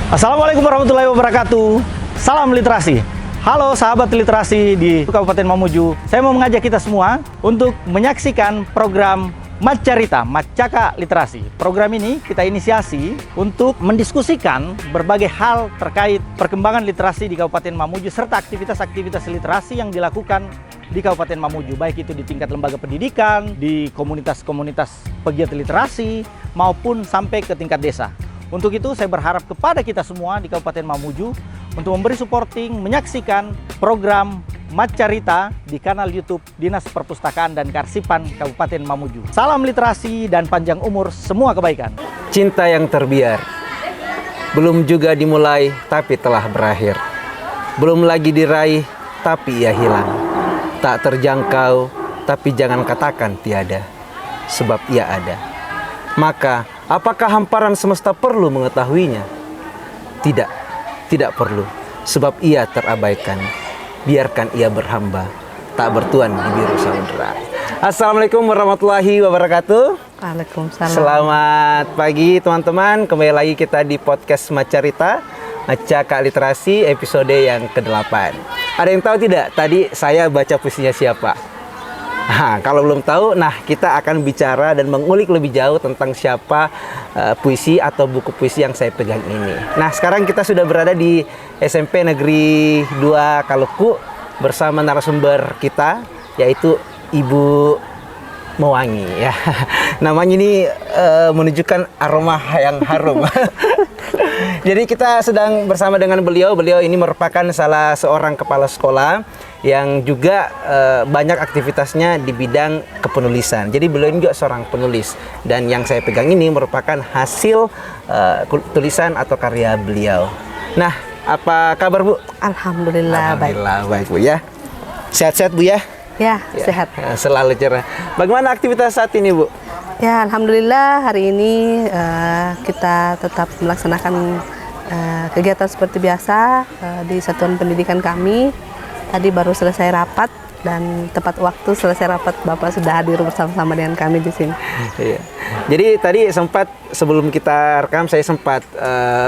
Assalamualaikum warahmatullahi wabarakatuh. Salam literasi. Halo sahabat literasi di Kabupaten Mamuju. Saya mau mengajak kita semua untuk menyaksikan program Macarita, Macaka Literasi. Program ini kita inisiasi untuk mendiskusikan berbagai hal terkait perkembangan literasi di Kabupaten Mamuju serta aktivitas-aktivitas literasi yang dilakukan di Kabupaten Mamuju, baik itu di tingkat lembaga pendidikan, di komunitas-komunitas pegiat literasi, maupun sampai ke tingkat desa. Untuk itu saya berharap kepada kita semua di Kabupaten Mamuju untuk memberi supporting, menyaksikan program Macarita di kanal YouTube Dinas Perpustakaan dan Kearsipan Kabupaten Mamuju. Salam literasi dan panjang umur, semua kebaikan. Cinta yang terbiar, belum juga dimulai tapi telah berakhir. Belum lagi diraih tapi ia hilang. Tak terjangkau tapi jangan katakan tiada, sebab ia ada. Maka apakah hamparan semesta perlu mengetahuinya? Tidak, tidak perlu, sebab ia terabaikan. Biarkan ia berhamba, tak bertuan di biru samudera. Assalamualaikum warahmatullahi wabarakatuh. Waalaikumsalam. Selamat pagi teman-teman. Kembali lagi kita di podcast Macarita, Macaka Literasi episode yang ke-8. Ada yang tahu tidak tadi saya baca puisinya siapa? Nah, kalau belum tahu, kita akan bicara dan mengulik lebih jauh tentang siapa puisi atau buku puisi yang saya pegang ini. Nah, sekarang kita sudah berada di SMP Negeri 2 Kaluku bersama narasumber kita, yaitu Ibu Mewangi. Ya, namanya ini menunjukkan aroma yang harum. Jadi kita sedang bersama dengan beliau. Beliau ini merupakan salah seorang kepala sekolah yang juga banyak aktivitasnya di bidang kepenulisan. Jadi beliau ini juga seorang penulis. Dan yang saya pegang ini merupakan hasil tulisan atau karya beliau. Nah, apa kabar Bu? Alhamdulillah, Baik Bu ya. Sehat-sehat Bu ya? Ya, sehat. Selalu cerah. Bagaimana aktivitas saat ini Bu? Ya, alhamdulillah hari ini kita tetap melaksanakan kegiatan seperti biasa di satuan pendidikan kami. Tadi baru selesai rapat dan tepat waktu selesai rapat Bapak sudah hadir bersama-sama dengan kami di sini. Iya. Jadi tadi sempat sebelum kita rekam saya sempat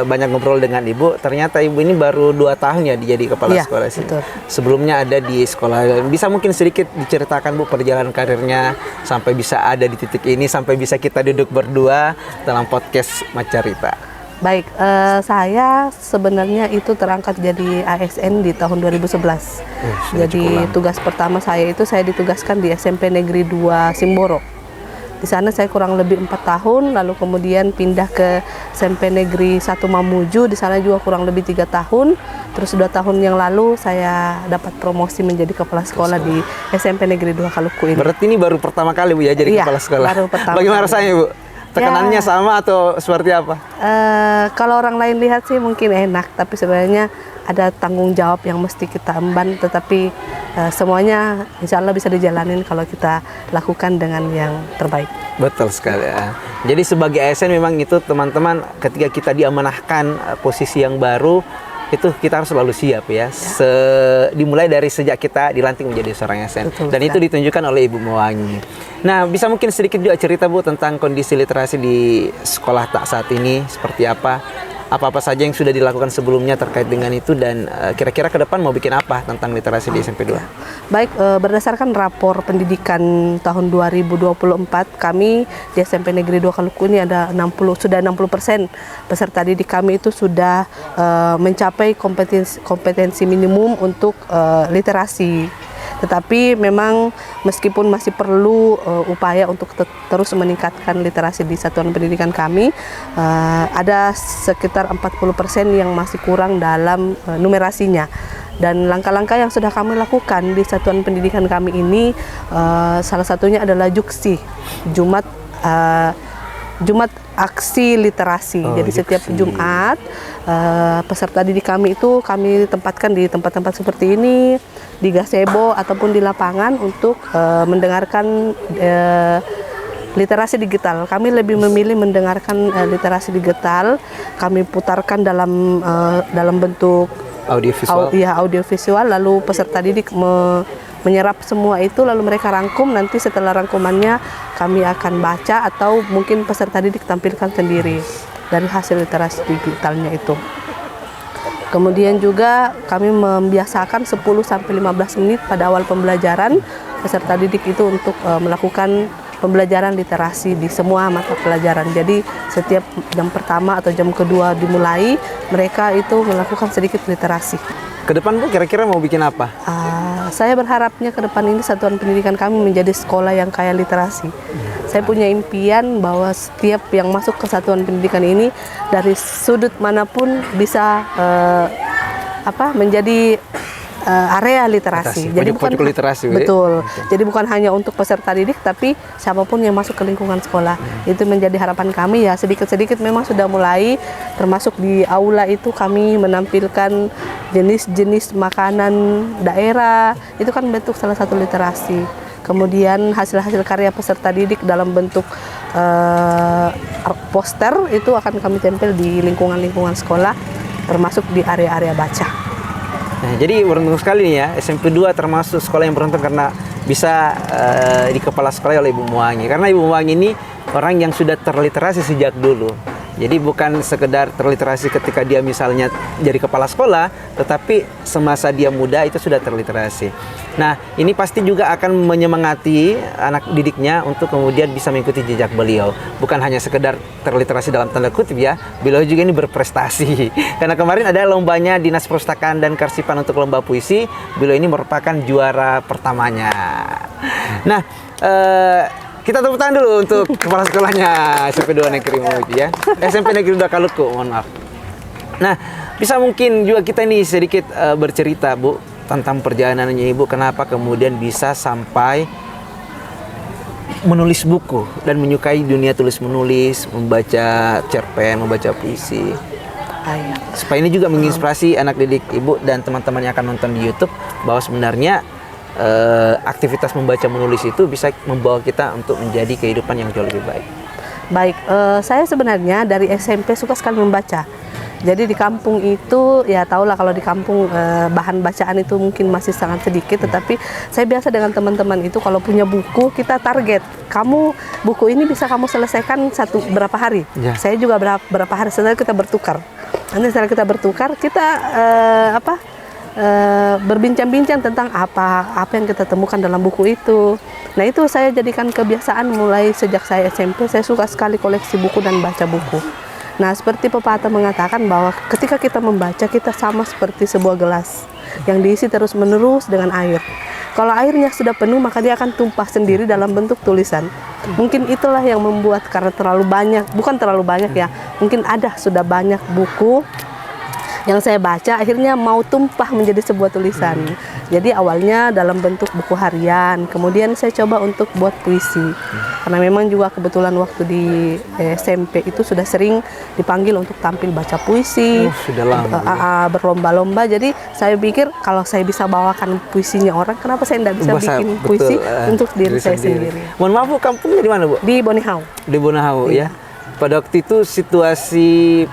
banyak ngobrol dengan Ibu. Ternyata Ibu ini baru 2 tahun ya jadi kepala sekolah sini. Betul. Sebelumnya ada di sekolah. Bisa mungkin sedikit diceritakan Bu perjalanan karirnya sampai bisa ada di titik ini, sampai bisa kita duduk berdua dalam podcast Macarita. Baik, saya sebenarnya itu terangkat jadi ASN di tahun 2011. Jadi tugas pertama saya itu saya ditugaskan di SMP Negeri 2 Simboro. Di sana saya kurang lebih 4 tahun, lalu kemudian pindah ke SMP Negeri 1 Mamuju, di sana juga kurang lebih 3 tahun. Terus 2 tahun yang lalu saya dapat promosi menjadi kepala sekolah di SMP Negeri 2 Kaluku ini. Berarti ini baru pertama kali Bu ya jadi kepala sekolah? Baru pertama. Bagaimana rasanya Bu? Tekanannya sama atau seperti apa? Kalau orang lain lihat sih mungkin enak, tapi sebenarnya ada tanggung jawab yang mesti kita emban, tetapi semuanya insya Allah bisa dijalanin kalau kita lakukan dengan yang terbaik. Betul sekali ya. Jadi sebagai ASN memang itu teman-teman ketika kita diamanahkan posisi yang baru, itu kita harus selalu siap ya. Dimulai dari sejak kita dilantik menjadi seorang ASN. Betul, dan itu ditunjukkan oleh Ibu Mewangi. Nah, bisa mungkin sedikit juga cerita Bu tentang kondisi literasi di sekolah tak saat ini seperti apa? Apa-apa saja yang sudah dilakukan sebelumnya terkait dengan itu dan kira-kira ke depan mau bikin apa tentang literasi di SMP 2? Baik, berdasarkan rapor pendidikan tahun 2024 kami di SMP Negeri 2 Kaluku ini ada 60% peserta didik kami itu sudah mencapai kompetensi minimum untuk literasi. Tetapi memang meskipun masih perlu upaya untuk terus meningkatkan literasi di satuan pendidikan kami, ada sekitar 40% yang masih kurang dalam numerasinya. Dan langkah-langkah yang sudah kami lakukan di satuan pendidikan kami ini, salah satunya adalah Juksi, Jumat aksi literasi. Jadi setiap Jumat peserta didik kami itu kami tempatkan di tempat-tempat seperti ini, di gazebo ataupun di lapangan untuk mendengarkan literasi digital. Kami lebih memilih mendengarkan literasi digital. Kami putarkan dalam bentuk audiovisual, lalu peserta didik menyerap semua itu, lalu mereka rangkum. Nanti setelah rangkumannya kami akan baca atau mungkin peserta didik tampilkan sendiri dari hasil literasi digitalnya itu. Kemudian juga kami membiasakan 10 sampai 15 menit pada awal pembelajaran peserta didik itu untuk melakukan pembelajaran literasi di semua mata pelajaran. Jadi setiap jam pertama atau jam kedua dimulai, mereka itu melakukan sedikit literasi. Ke depan Bu kira-kira mau bikin apa? Saya berharapnya ke depan ini satuan pendidikan kami menjadi sekolah yang kaya literasi. Saya punya impian bahwa setiap yang masuk ke satuan pendidikan ini dari sudut manapun bisa menjadi area literasi. Jadi bukan literasi, betul. Jadi bukan hanya untuk peserta didik, tapi siapapun yang masuk ke lingkungan sekolah. Itu menjadi harapan kami ya. Sedikit-sedikit memang sudah mulai, termasuk di aula itu kami menampilkan jenis-jenis makanan daerah. Itu kan bentuk salah satu literasi. Kemudian hasil-hasil karya peserta didik dalam bentuk poster itu akan kami tempel di lingkungan-lingkungan sekolah, termasuk di area-area baca. Nah, jadi beruntung sekali nih ya, SMP 2 termasuk sekolah yang beruntung karena bisa di kepala sekolah oleh Ibu Muwangi. Karena Ibu Muwangi ini orang yang sudah terliterasi sejak dulu. Jadi bukan sekedar terliterasi ketika dia misalnya jadi kepala sekolah, tetapi semasa dia muda itu sudah terliterasi. Nah, ini pasti juga akan menyemangati anak didiknya untuk kemudian bisa mengikuti jejak beliau. Bukan hanya sekedar terliterasi dalam tanda kutip ya, beliau juga ini berprestasi. Karena kemarin ada lombanya Dinas Perpustakaan dan Kearsipan untuk lomba puisi, beliau ini merupakan juara pertamanya. Nah, kita tepuk tangan dulu untuk kepala sekolahnya SMP 2 Negeri Mamuju ya. SMP Negeri 2 Kaluku, mohon maaf. Nah, bisa mungkin juga kita ini sedikit bercerita Bu tentang perjalanannya Ibu, kenapa kemudian bisa sampai menulis buku dan menyukai dunia tulis menulis, membaca cerpen, membaca puisi. Supaya ini juga menginspirasi anak didik Ibu dan teman-teman yang akan nonton di YouTube bahwa sebenarnya aktivitas membaca menulis itu bisa membawa kita untuk menjadi kehidupan yang jauh lebih baik. Baik, saya sebenarnya dari SMP suka sekali membaca. Jadi di kampung itu ya tahulah kalau di kampung bahan bacaan itu mungkin masih sangat sedikit, tetapi saya biasa dengan teman-teman itu kalau punya buku kita target, kamu buku ini bisa kamu selesaikan berapa hari. Ya. Saya juga berapa hari, setelah kita bertukar. Nanti setelah kita bertukar kita berbincang-bincang tentang apa yang kita temukan dalam buku itu. Nah, itu saya jadikan kebiasaan mulai sejak saya SMP. Saya suka sekali koleksi buku dan baca buku. Nah, seperti pepatah mengatakan bahwa ketika kita membaca, kita sama seperti sebuah gelas yang diisi terus-menerus dengan air. Kalau airnya sudah penuh, maka dia akan tumpah sendiri dalam bentuk tulisan. Mungkin itulah yang membuat, karena terlalu banyak, bukan terlalu banyak ya, mungkin sudah banyak buku yang saya baca, akhirnya mau tumpah menjadi sebuah tulisan. Jadi awalnya dalam bentuk buku harian, kemudian saya coba untuk buat puisi. Karena memang juga kebetulan waktu di SMP itu sudah sering dipanggil untuk tampil baca puisi, berlomba-lomba. Jadi saya pikir kalau saya bisa bawakan puisinya orang, kenapa saya tidak bisa bikin puisi untuk diri saya sendiri. Mohon maaf Bu, kampungnya di mana Bu? Di Bonihau. Di Bonihau ya. Pada waktu itu situasi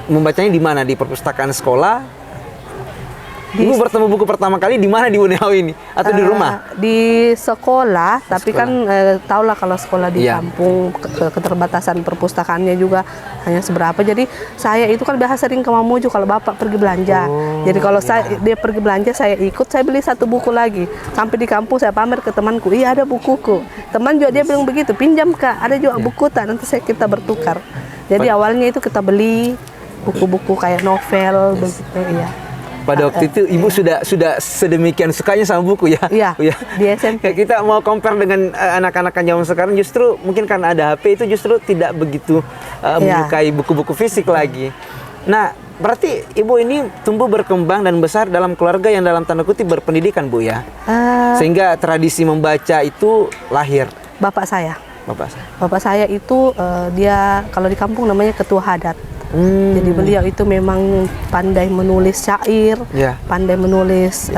membacanya di mana? Di perpustakaan sekolah? Ibu bertemu buku pertama kali di mana di Bonihau ini? Atau di rumah? Di sekolah, tapi kan tahulah kalau sekolah di kampung keterbatasan perpustakaannya juga hanya seberapa. Jadi saya itu kan biasa sering ke Mamuju kalau bapak pergi belanja. Jadi kalau dia pergi belanja, saya ikut, saya beli satu buku lagi. Sampai di kampung saya pamer ke temanku, iya ada bukuku. Teman juga dia bilang begitu, pinjam Kak, ada juga buku tak, nanti kita bertukar. Jadi awalnya itu kita beli buku-buku kayak novel begitu ya. Pada waktu itu Ibu sudah sedemikian sukanya sama buku ya? Iya, di SMP. Kita mau compare dengan anak-anak zaman sekarang, justru mungkin karena ada HP itu justru tidak begitu menyukai buku-buku fisik lagi. Nah, berarti Ibu ini tumbuh berkembang dan besar dalam keluarga yang dalam tanda kutip berpendidikan Bu ya? Sehingga tradisi membaca itu lahir. Bapak saya itu dia kalau di kampung namanya ketua hadat. Jadi beliau itu memang pandai menulis syair, pandai menulis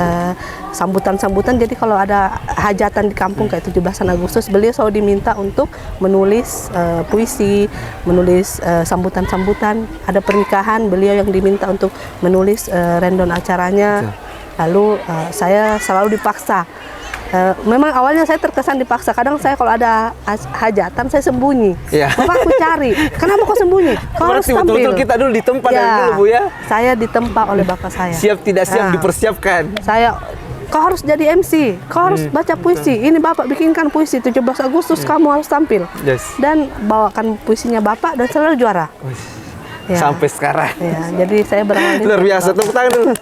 sambutan-sambutan. Jadi kalau ada hajatan di kampung kayak 17 Agustus, beliau selalu diminta untuk menulis puisi, menulis sambutan-sambutan. Ada pernikahan, beliau yang diminta untuk menulis rendon acaranya. Lalu saya selalu dipaksa memang awalnya saya terkesan dipaksa. Kadang saya kalau ada hajatan saya sembunyi. Iya. Bapak aku cari. Kenapa kau sembunyi? Kau harus Berarti tampil. betul-betul kita dulu ditempa Ya, dari dulu Bu ya. saya ditempa oleh bapak saya. Siap tidak siap Ya. dipersiapkan. Saya, kau harus jadi MC, kau harus baca puisi. Ini bapak bikinkan puisi 17 Agustus kamu harus tampil. Yes. Dan bawakan puisinya bapak dan selalu juara. Ya. Sampai sekarang. Ya, jadi saya berawal Luar biasa, tepuk tangan dulu.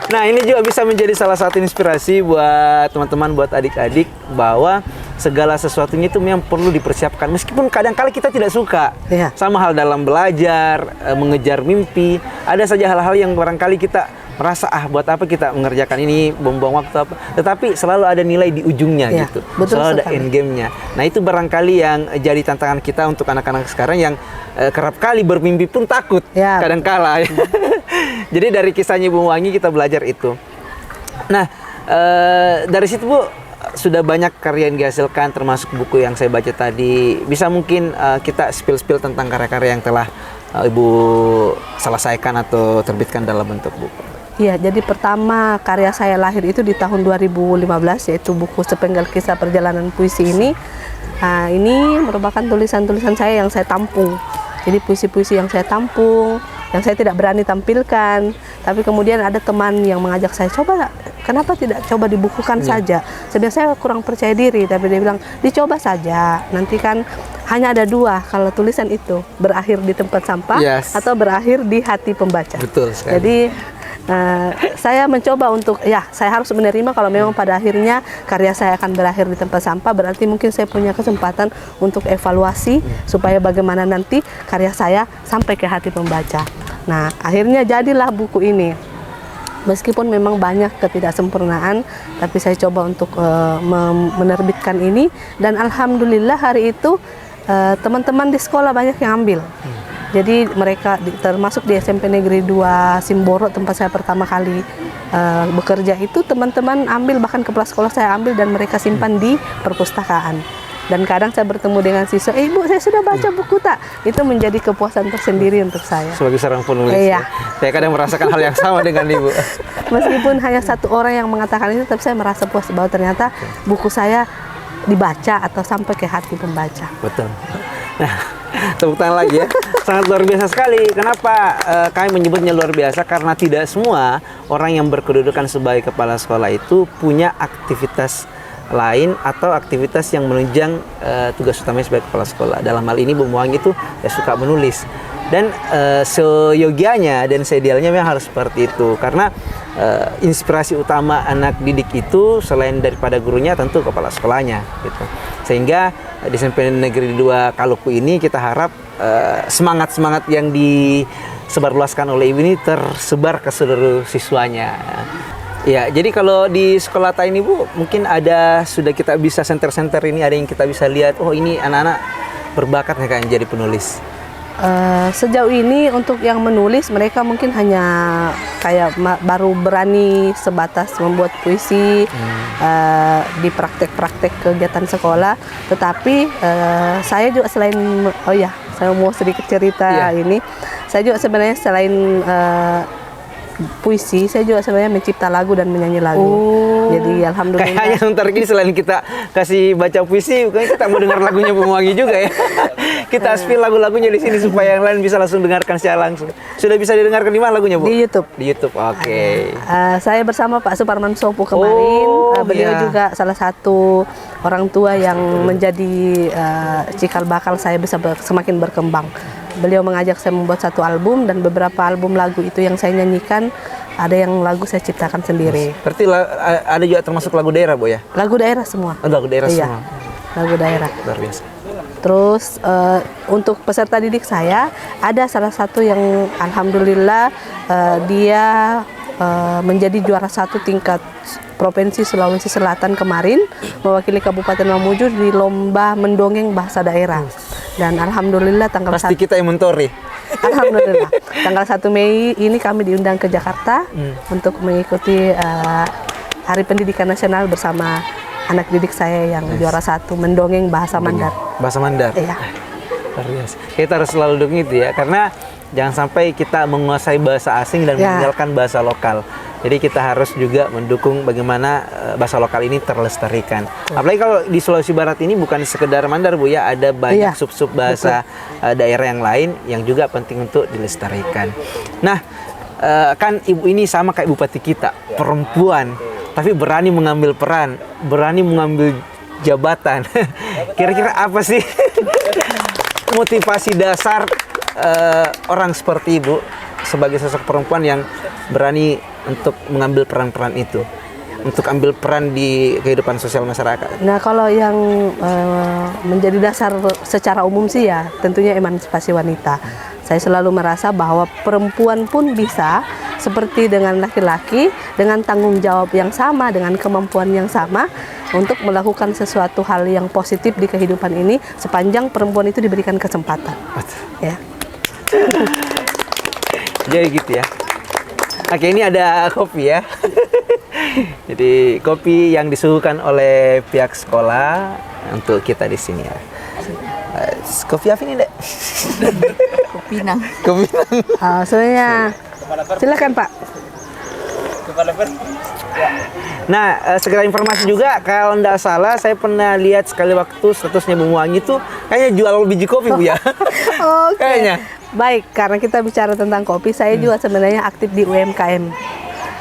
Nah, ini juga bisa menjadi salah satu inspirasi buat teman-teman, buat adik-adik bahwa segala sesuatunya itu memang perlu dipersiapkan. Meskipun kadang-kala kita tidak suka. Iya. Sama hal dalam belajar, mengejar mimpi. Ada saja hal-hal yang barangkali kita merasa buat apa kita mengerjakan ini, buang-buang waktu apa. Tetapi selalu ada nilai di ujungnya Iya, gitu. betul Selalu ada sekali. end game-nya. Nah, itu barangkali yang jadi tantangan kita untuk anak-anak sekarang yang kerap kali bermimpi pun takut Ya. kadang-kala. Jadi dari kisahnya Ibu Wangi kita belajar itu. Nah, dari situ Bu sudah banyak karya yang dihasilkan, termasuk buku yang saya baca tadi. Bisa mungkin kita spill tentang karya-karya yang telah Ibu selesaikan atau terbitkan dalam bentuk buku. Iya, jadi pertama karya saya lahir itu di tahun 2015, yaitu buku Sepenggal Kisah Perjalanan Puisi ini. Nah, ini merupakan tulisan-tulisan saya yang saya tampung. Jadi puisi-puisi yang saya tampung, yang saya tidak berani tampilkan. Tapi kemudian ada teman yang mengajak saya, coba kenapa tidak coba dibukukan saja. Sebenarnya saya kurang percaya diri, tapi dia bilang, dicoba saja. Nanti kan hanya ada dua, kalau tulisan itu berakhir di tempat sampah Yes. atau berakhir di hati pembaca. Betul sekali. Jadi saya mencoba untuk, ya saya harus menerima kalau memang pada akhirnya karya saya akan berakhir di tempat sampah, berarti mungkin saya punya kesempatan untuk evaluasi supaya bagaimana nanti karya saya sampai ke hati pembaca. Nah, akhirnya jadilah buku ini. Meskipun memang banyak ketidaksempurnaan, tapi saya coba untuk menerbitkan ini, dan alhamdulillah hari itu teman-teman di sekolah banyak yang ambil. Jadi mereka termasuk di SMP Negeri 2 Simboro, tempat saya pertama kali bekerja itu, teman-teman ambil, bahkan kepala sekolah saya ambil dan mereka simpan di perpustakaan. Dan kadang saya bertemu dengan siswa, Ibu saya sudah baca buku tak? Itu menjadi kepuasan tersendiri untuk saya. Sebagai seorang penulis, Iya. saya kadang merasakan hal yang sama dengan Ibu. Meskipun hanya satu orang yang mengatakan itu, tapi saya merasa puas bahwa ternyata buku saya dibaca atau sampai ke hati pembaca. Betul. Nah, tepuk tangan lagi ya. Sangat luar biasa sekali. Kenapa kami menyebutnya luar biasa? Karena tidak semua orang yang berkedudukan sebagai kepala sekolah itu punya aktivitas lain atau aktivitas yang menunjang tugas utamanya sebagai kepala sekolah. Dalam hal ini Bu Wangi itu ya suka menulis. Dan seyogianya dan seidealnya memang harus seperti itu. Karena inspirasi utama anak didik itu selain daripada gurunya tentu kepala sekolahnya gitu. Sehingga di SMP Negeri 2 Kaluku ini kita harap semangat-semangat yang disebarluaskan oleh Ibu ini tersebar ke seluruh siswanya. Ya, jadi kalau di sekolah lain Ibu mungkin sudah kita bisa center-center ini ada yang kita bisa lihat, oh ini anak-anak berbakat nih kan jadi penulis. Sejauh ini untuk yang menulis mereka mungkin hanya kayak baru berani sebatas membuat puisi di praktek-praktek kegiatan sekolah. Tetapi saya juga selain, saya mau sedikit cerita ini. Saya juga sebenarnya selain puisi, saya juga sebenarnya mencipta lagu dan menyanyi lagu. Jadi alhamdulillah. Kayaknya sebentar ini selain kita kasih baca puisi, kayaknya kita mau dengar lagunya Bu Wangi juga ya. Kita spill lagu-lagunya di sini supaya yang lain bisa langsung dengarkan secara langsung. Sudah bisa didengarkan di mana lagunya Bu? Di YouTube. Di YouTube, oke. Saya bersama Pak Suparman Sopo kemarin. Beliau juga salah satu orang tua yang menjadi cikal bakal saya bisa semakin berkembang. Beliau mengajak saya membuat satu album, dan beberapa album lagu itu yang saya nyanyikan, ada yang lagu saya ciptakan sendiri. Berarti ada juga termasuk lagu daerah Bu ya? Lagu daerah semua. Oh, lagu daerah Iya, semua. lagu daerah. Luar biasa. Terus untuk peserta didik saya, ada salah satu yang alhamdulillah dia menjadi juara 1 tingkat Provinsi Sulawesi Selatan kemarin, mewakili Kabupaten Mamuju di lomba mendongeng bahasa daerah. Dan alhamdulillah tanggal Pasti kita yang mentori. Alhamdulillah tanggal 1 Mei ini kami diundang ke Jakarta untuk mengikuti Hari Pendidikan Nasional bersama anak didik saya yang juara 1 mendongeng bahasa Mandar. Bahasa Mandar. Iya. Luar biasa. Kita harus selalu dukung itu ya, karena jangan sampai kita menguasai bahasa asing dan meninggalkan bahasa lokal. Jadi kita harus juga mendukung bagaimana bahasa lokal ini terlestarikan. Apalagi kalau di Sulawesi Barat ini bukan sekedar Mandar Bu ya, ada banyak Iya, sub-sub bahasa daerah yang lain yang juga penting untuk dilestarikan. Nah, kan Ibu ini sama kayak bupati kita, perempuan, tapi berani mengambil peran, berani mengambil jabatan. Kira-kira apa sih motivasi dasar orang seperti Ibu sebagai sosok perempuan yang berani untuk mengambil peran-peran itu, untuk ambil peran di kehidupan sosial masyarakat? Nah, kalau yang menjadi dasar secara umum sih ya tentunya emansipasi wanita. Saya selalu merasa bahwa perempuan pun bisa seperti dengan laki-laki, dengan tanggung jawab yang sama, dengan kemampuan yang sama untuk melakukan sesuatu hal yang positif di kehidupan ini sepanjang perempuan itu diberikan kesempatan. Ya. Jadi gitu ya. Oke, ini ada kopi ya. Jadi kopi yang disuguhkan oleh pihak sekolah untuk kita di sini ya. Kopi apa ini, Dek? Kopi Nang. Kopi. Sebenarnya silakan Pak. Nah, segera informasi juga, kalau nggak salah saya pernah lihat sekali waktu statusnya Bu Muangi itu kayaknya jual biji kopi Bu ya. Oke. Kayaknya. Baik, karena kita bicara tentang kopi, saya juga sebenarnya aktif di UMKM.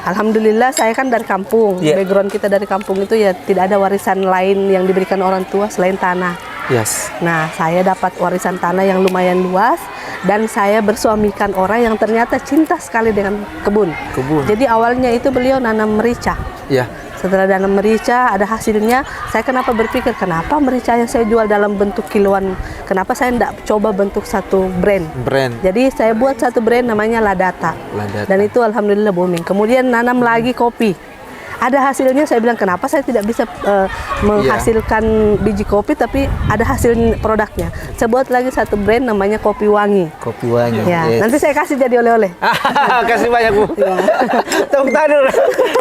Alhamdulillah saya kan dari kampung. Yeah. Background kita dari kampung itu ya tidak ada warisan lain yang diberikan orang tua selain tanah. Yes. Nah, saya dapat warisan tanah yang lumayan luas dan saya bersuamikan orang yang ternyata cinta sekali dengan kebun. Kebun. Jadi awalnya itu beliau nanam merica. Ya. Setelah nanam merica ada hasilnya, saya kenapa berpikir kenapa merica yang saya jual dalam bentuk kiloan, kenapa saya tidak coba bentuk satu brand. Jadi saya buat satu brand namanya Ladata. Dan itu alhamdulillah booming. Kemudian nanam lagi kopi. Ada hasilnya, saya bilang kenapa saya tidak bisa menghasilkan biji kopi tapi ada hasil produknya. Saya buat lagi satu brand namanya Kopi Wangi. Kopi Wangi. Ya, Yes. nanti saya kasih jadi oleh-oleh. Kasih banyak Bu. Tunggu dulu.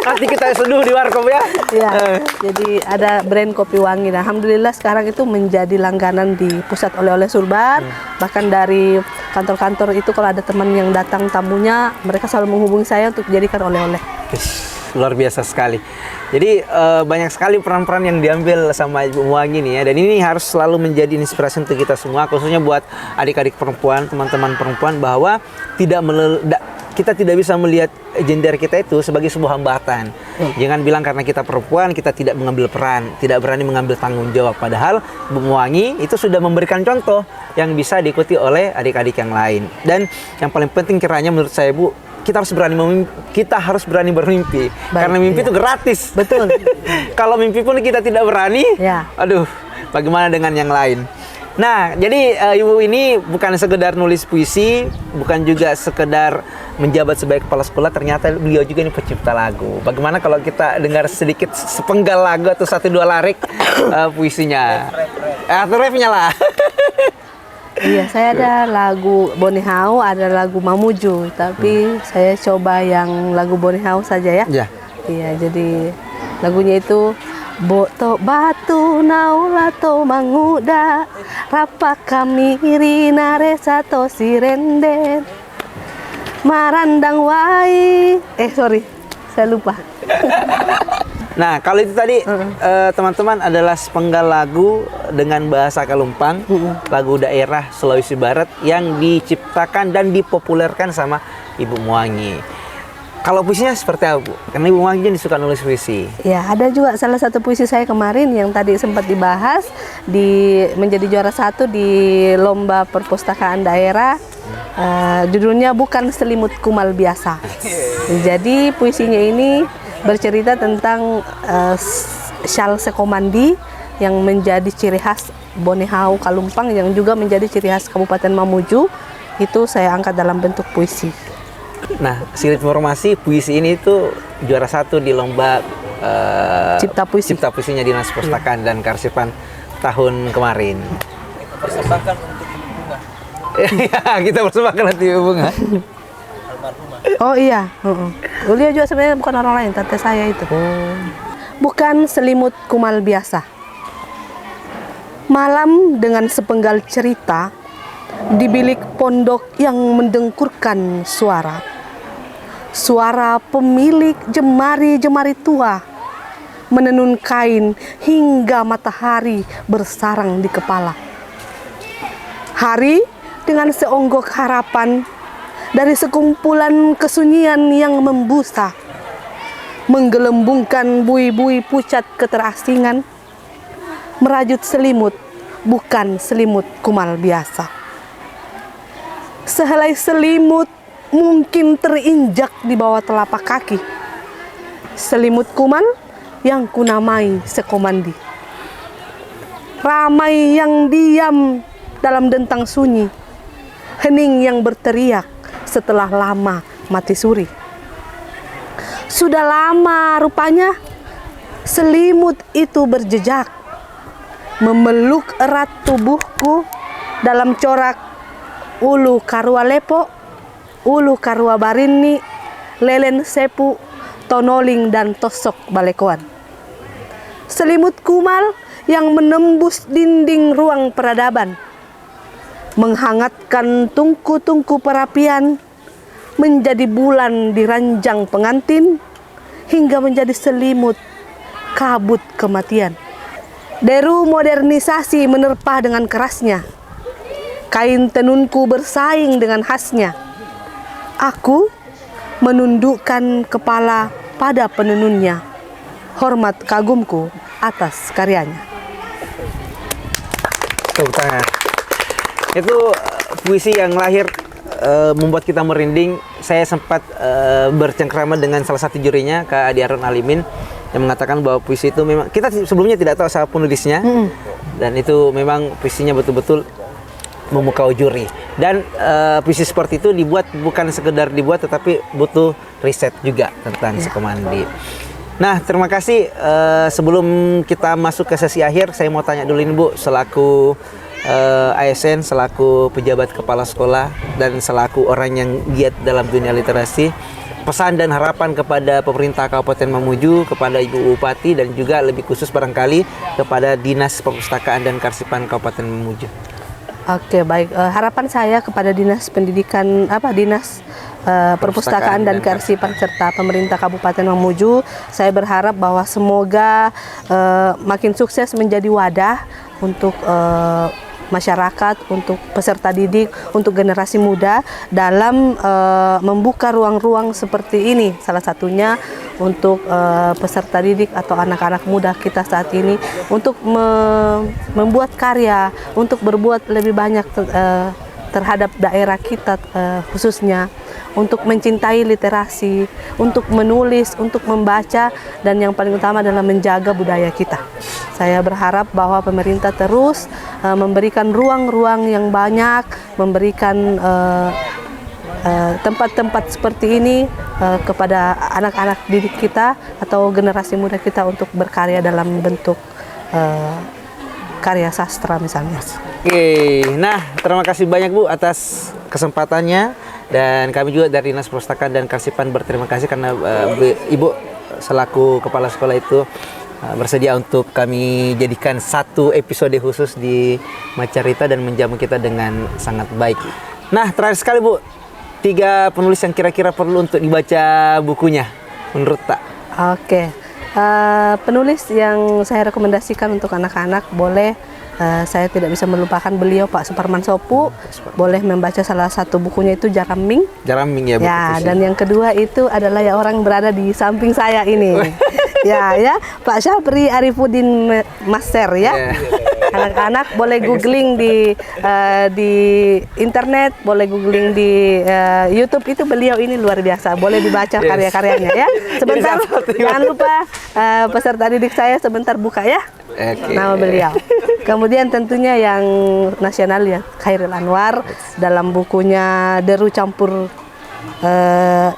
Nanti kita seduh di warkop ya. Ya, jadi ada brand Kopi Wangi. Nah, alhamdulillah sekarang itu menjadi langganan di pusat oleh-oleh Sulbar. Bahkan dari kantor-kantor itu kalau ada teman yang datang tamunya, mereka selalu menghubungi saya untuk dijadikan oleh-oleh. Luar biasa sekali. Jadi banyak sekali peran-peran yang diambil sama Ibu Muangi nih ya. Dan ini harus selalu menjadi inspirasi untuk kita semua, khususnya buat adik-adik perempuan, teman-teman perempuan, bahwa kita tidak bisa melihat gender kita itu sebagai sebuah hambatan. Jangan bilang karena kita perempuan kita tidak mengambil peran, tidak berani mengambil tanggung jawab. Padahal Bu Muangi itu sudah memberikan contoh yang bisa diikuti oleh adik-adik yang lain. Dan yang paling penting kiranya menurut saya Bu, kita harus berani bermimpi. Karena mimpi itu gratis. Betul. Kalau mimpi pun kita tidak berani, aduh, bagaimana dengan yang lain? Nah, jadi Ibu ini bukan sekedar nulis puisi, bukan juga sekedar menjabat sebagai kepala sekolah, ternyata beliau juga ini pencipta lagu. Bagaimana kalau kita dengar sedikit sepenggal lagu atau 1-2 larik puisinya? Atau refnya lah. Iya, saya ada lagu Bonehau, ada lagu Mamuju, tapi saya coba yang lagu Bonehau saja ya. Iya, jadi lagunya itu Boto batu naulato manguda rapa kami rina sato sirenden marandang wai saya lupa. Nah, kalau itu tadi teman-teman adalah sepenggal lagu dengan bahasa Kalumpang, lagu daerah Sulawesi Barat yang diciptakan dan dipopulerkan sama Ibu Muangi. Kalau puisinya seperti apa, Bu? Karena Ibu Muangi jadi suka nulis puisi. Ya, ada juga salah satu puisi saya kemarin yang tadi sempat dibahas menjadi juara 1 di lomba perpustakaan daerah. Judulnya Bukan Selimut Kumal Biasa. Jadi puisinya ini bercerita tentang syal sekomandi yang menjadi ciri khas Bonehau Kalumpang, yang juga menjadi ciri khas Kabupaten Mamuju. Itu saya angkat dalam bentuk puisi. Nah, sedikit informasi, puisi ini itu juara 1 di lomba Cipta puisinya Dinas Perpustakaan dan Kearsipan tahun kemarin. Kita persembahkan untuk Ibu Bunga. Kita persembahkan nanti Ibu Bunga. Almarhumah. Oh iya, beliau juga sebenarnya bukan orang lain, tante saya itu. Bukan selimut kumal biasa. Malam dengan sepenggal cerita di bilik pondok yang mendengkurkan suara. Suara pemilik jemari-jemari tua menenun kain hingga matahari bersarang di kepala. Hari dengan seonggok harapan dari sekumpulan kesunyian yang membusa, menggelembungkan bui-bui pucat keterasingan, merajut selimut, bukan selimut kumal biasa. Sehelai selimut mungkin terinjak di bawah telapak kaki. Selimut kumal yang kunamai sekomandi. Ramai yang diam dalam dentang sunyi. Hening yang berteriak setelah lama mati suri. Sudah lama rupanya selimut itu berjejak, memeluk erat tubuhku dalam corak ulu karua lepo, ulu karua barini, lelen sepu, tonoling dan tosok balekoan. Selimut kumal yang menembus dinding ruang peradaban, menghangatkan tungku-tungku perapian, menjadi bulan di ranjang pengantin, hingga menjadi selimut kabut kematian. Deru modernisasi menerpa dengan kerasnya. Kain tenunku bersaing dengan khasnya. Aku menundukkan kepala pada penenunnya. Hormat kagumku atas karyanya. Tepuk tangan. Itu puisi yang lahir membuat kita merinding. Saya sempat bercengkrama dengan salah satu jurinya, Kak Adi Aron Alimin, yang mengatakan bahwa puisi itu memang, kita sebelumnya tidak tahu siapa penulisnya, dan itu memang puisinya betul-betul memukau juri. Dan puisi seperti itu dibuat bukan sekedar dibuat, tetapi butuh riset juga tentang sekomandi. Nah, terima kasih. Sebelum kita masuk ke sesi akhir, saya mau tanya dulu ini Bu, selaku ASN, selaku pejabat kepala sekolah, dan selaku orang yang giat dalam dunia literasi, pesan dan harapan kepada pemerintah Kabupaten Mamuju, kepada Ibu Bupati, dan juga lebih khusus barangkali kepada Dinas Perpustakaan dan Kearsipan Kabupaten Mamuju. Oke, baik. Harapan saya kepada Dinas Pendidikan, Dinas Perpustakaan dan Kearsipan serta pemerintah Kabupaten Mamuju, saya berharap bahwa semoga makin sukses menjadi wadah untuk masyarakat, untuk peserta didik, untuk generasi muda dalam membuka ruang-ruang seperti ini. Salah satunya untuk peserta didik atau anak-anak muda kita saat ini untuk membuat karya, untuk berbuat lebih banyak terhadap daerah kita khususnya, untuk mencintai literasi, untuk menulis, untuk membaca, dan yang paling utama adalah menjaga budaya kita. Saya berharap bahwa pemerintah terus memberikan ruang-ruang yang banyak, memberikan tempat-tempat seperti ini kepada anak-anak didik kita atau generasi muda kita untuk berkarya dalam bentuk karya sastra misalnya. Oke, nah terima kasih banyak Bu atas kesempatannya, dan kami juga dari Dinas Perpustakaan dan Kearsipan berterima kasih karena Ibu selaku kepala sekolah itu bersedia untuk kami jadikan satu episode khusus di Macarita dan menjamu kita dengan sangat baik. Nah, terakhir sekali Bu, 3 penulis yang kira-kira perlu untuk dibaca bukunya menurut Tak? Oke, penulis yang saya rekomendasikan untuk anak-anak boleh, saya tidak bisa melupakan beliau Pak Suparman Sopu. Boleh membaca salah satu bukunya itu Jaraming. Jaraming ya Bu. Ya, dan yang kedua itu adalah ya orang berada di samping saya ini. ya Pak Syafri Arifuddin Master ya. Anak-anak boleh googling di internet, boleh googling di YouTube, itu beliau ini luar biasa. Boleh dibaca karya-karyanya ya. Sebentar, jangan lupa peserta didik saya sebentar buka ya. Nama beliau. Kemudian tentunya yang nasional ya, Khairil Anwar dalam bukunya Deru Campur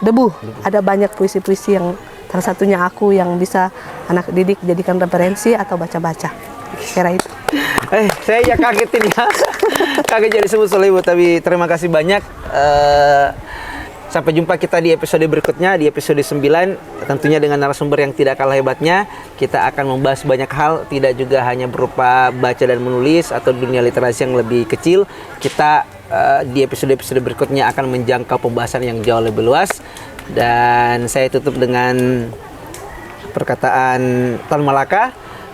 Debu. Ada banyak puisi-puisi yang salah satunya aku yang bisa anak didik jadikan referensi atau baca-baca. Kira itu. Saya ya kaget ini ya. Kaget jadi sebut oleh Ibu, tapi terima kasih banyak. Sampai jumpa kita di episode berikutnya, di episode 9. Tentunya dengan narasumber yang tidak kalah hebatnya. Kita akan membahas banyak hal, tidak juga hanya berupa baca dan menulis atau dunia literasi yang lebih kecil. Kita di episode-episode berikutnya akan menjangkau pembahasan yang jauh lebih luas. Dan saya tutup dengan perkataan Tan Malaka,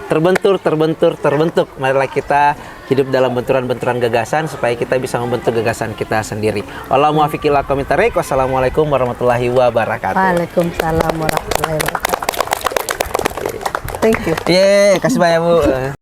terbentuk. Marilah kita hidup dalam benturan-benturan gagasan supaya kita bisa membentuk gagasan kita sendiri. Wallahu muwaffiq ila aqwamit thoriq. Wassalamualaikum warahmatullahi wabarakatuh. Waalaikumsalam warahmatullahi wabarakatuh. Thank you. Kasih banyak Bu.